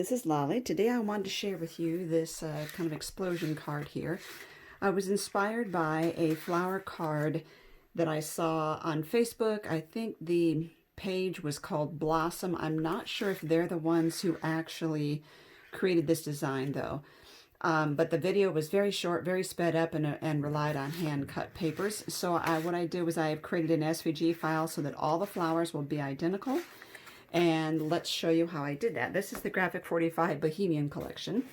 this is Lolly. Today I wanted to share with you this kind of explosion card here. I was inspired by a flower card that I saw on Facebook. I think the page was called Blossom. I'm not sure if they're the ones who actually created this design though. But the video was very short, very sped up, and relied on hand-cut papers. So what I did was I have created an SVG file so that all the flowers will be identical. And let's show you how I did that. This is the Graphic 45 Bohemian collection.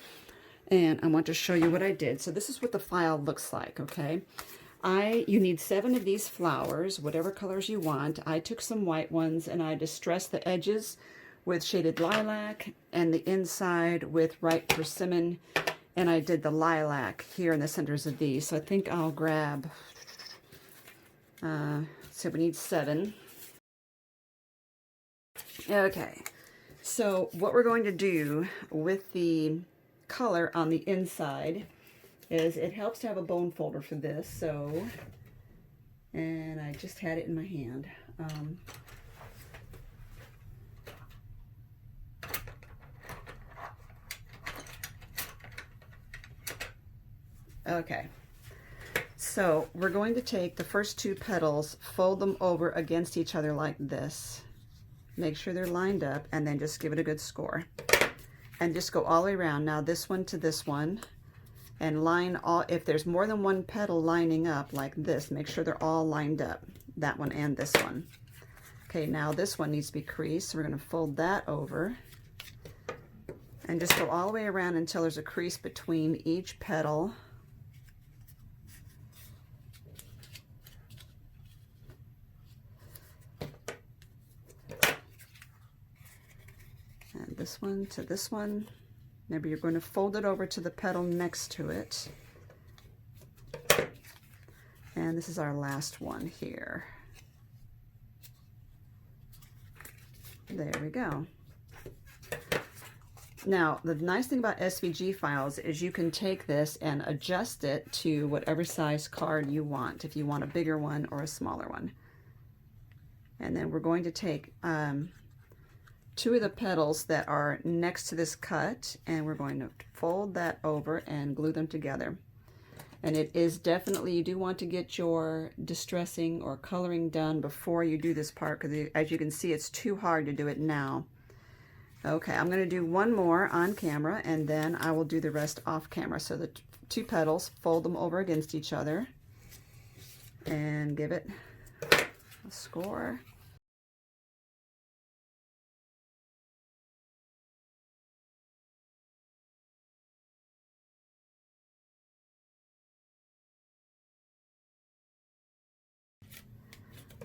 And I want to show you what I did. So this is what the file looks like, okay? You need 7 of these flowers, whatever colors you want. I took some white ones and I distressed the edges with shaded lilac and the inside with ripe persimmon. And I did the lilac here in the centers of these. So I think I'll grab, so we need 7. Okay, so what we're going to do with the color on the inside is it helps to have a bone folder for this. So, and I just had it in my hand. Okay, so we're going to take the first 2 petals, fold them over against each other like this. Make sure they're lined up, and then just give it a good score. And just go all the way around. Now this one to this one, and line all, if there's more than one petal lining up like this, make sure they're all lined up, that one and this one. Okay, now this one needs to be creased, so we're going to fold that over. And just go all the way around until there's a crease between each petal. And this one to this one. Maybe you're going to fold it over to the petal next to it. And this is our last one here. There we go. Now, the nice thing about SVG files is you can take this and adjust it to whatever size card you want, if you want a bigger one or a smaller one. And then we're going to take 2 of the petals that are next to this cut, and we're going to fold that over and glue them together. And it is definitely, you do want to get your distressing or coloring done before you do this part, because as you can see, it's too hard to do it now. Okay, I'm going to do one more on camera, and then I will do the rest off camera. So the 2 petals, fold them over against each other, and give it a score.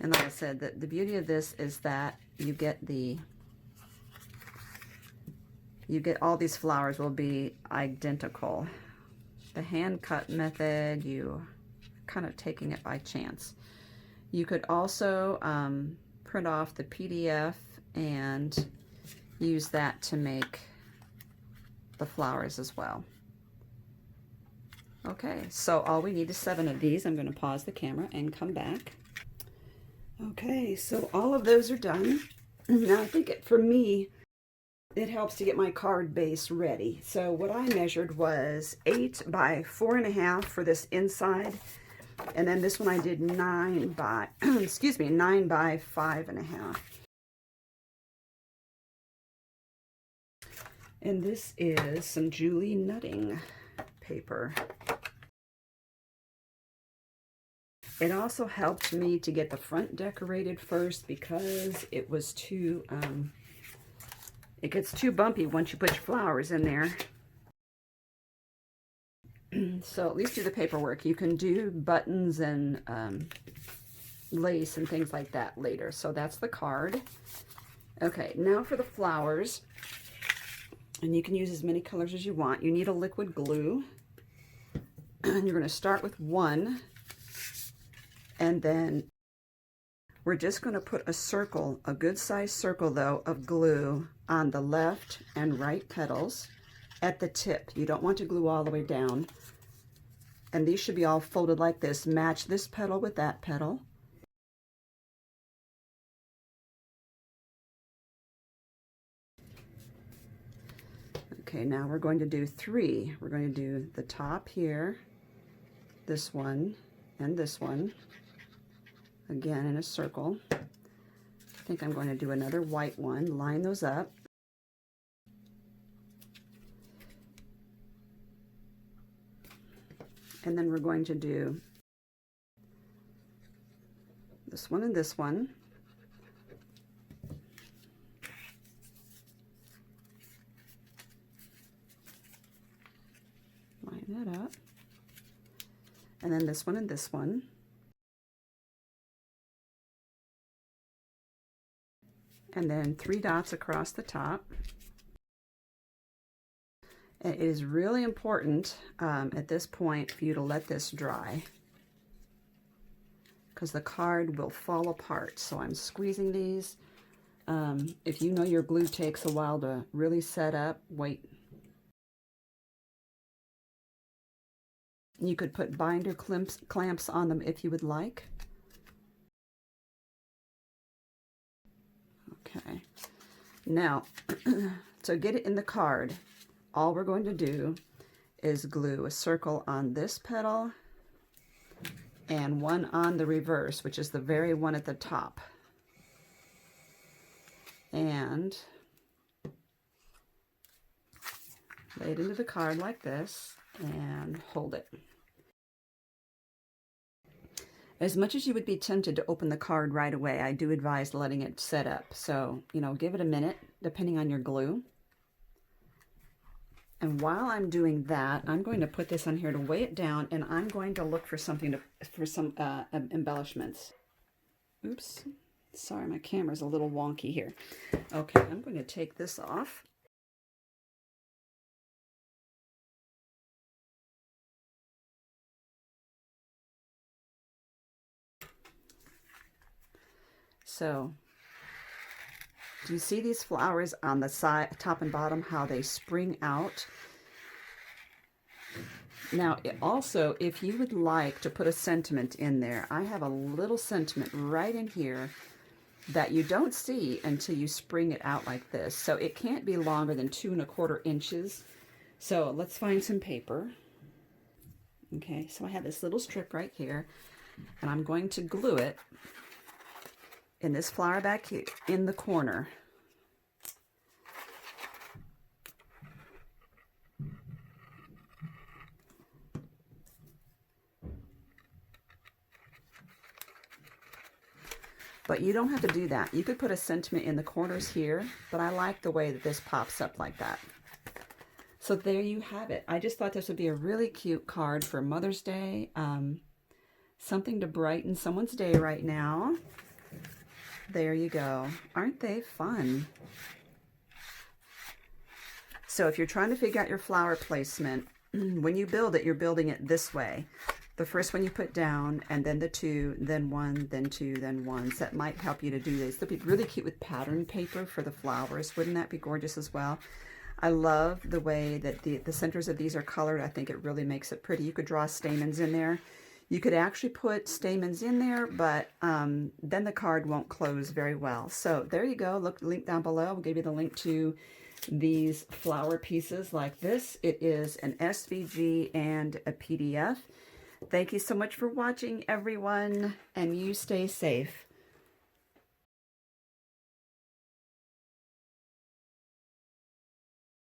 And like I said, the beauty of this is that you get all these flowers will be identical. The hand cut method, you kind of taking it by chance. You could also print off the PDF and use that to make the flowers as well. Okay, so all we need is 7 of these. I'm going to pause the camera and come back. Okay, so all of those are done. Now I think for me, it helps to get my card base ready. So what I measured was 8 by 4.5 for this inside. And then this one I did 9 by, excuse me, 9 by 5.5. And this is some Julie nutting paper. It also helped me to get the front decorated first because it was too, it gets too bumpy once you put your flowers in there. So at least do the paperwork. You can do buttons and lace and things like that later. So that's the card. Okay, now for the flowers. And you can use as many colors as you want. You need a liquid glue. And you're going to start with 1. And then we're just going to put a circle, a good sized circle though, of glue on the left and right petals at the tip. You don't want to glue all the way down. And these should be all folded like this. Match this petal with that petal. Okay, now we're going to do 3. We're going to do the top here, this one, and this one, again in a circle. I think I'm going to do another white one, line those up. And then we're going to do this one and this one. Line that up. And then this one and this one. And then 3 dots across the top. And it is really important at this point for you to let this dry, because the card will fall apart. So I'm squeezing these. If you know your glue takes a while to really set up, wait. You could put binder clamps on them if you would like. Okay. Now, to get it in the card, all we're going to do is glue a circle on this petal and one on the reverse, which is the very one at the top. And lay it into the card like this and hold it. As much as you would be tempted to open the card right away, I do advise letting it set up. So, you know, give it a minute, depending on your glue. And while I'm doing that, I'm going to put this on here to weigh it down, and I'm going to look for something for some embellishments. Oops, sorry, my camera's a little wonky here. Okay, I'm going to take this off. So, do you see these flowers on the side, top and bottom, how they spring out? Now, also, if you would like to put a sentiment in there, I have a little sentiment right in here that you don't see until you spring it out like this. So it can't be longer than 2 1/4 inches. So let's find some paper. Okay, so I have this little strip right here, and I'm going to glue it in this flower back here in the corner. But you don't have to do that. You could put a sentiment in the corners here, but I like the way that this pops up like that. So there you have it. I just thought this would be a really cute card for Mother's Day. Something to brighten someone's day right now. There you go. Aren't they fun? So if you're trying to figure out your flower placement, when you build it, you're building it this way. The first one you put down, and then the 2, then 1, then 2, then 1. So that might help you to do this. They'll be really cute with pattern paper for the flowers. Wouldn't that be gorgeous as well? I love the way that the centers of these are colored. I think it really makes it pretty. You could draw stamens in there. You could actually put stamens in there, but then the card won't close very well. So there you go. Look, link down below. We'll give you the link to these flower pieces like this. It is an SVG and a PDF. Thank you so much for watching, everyone, and you stay safe.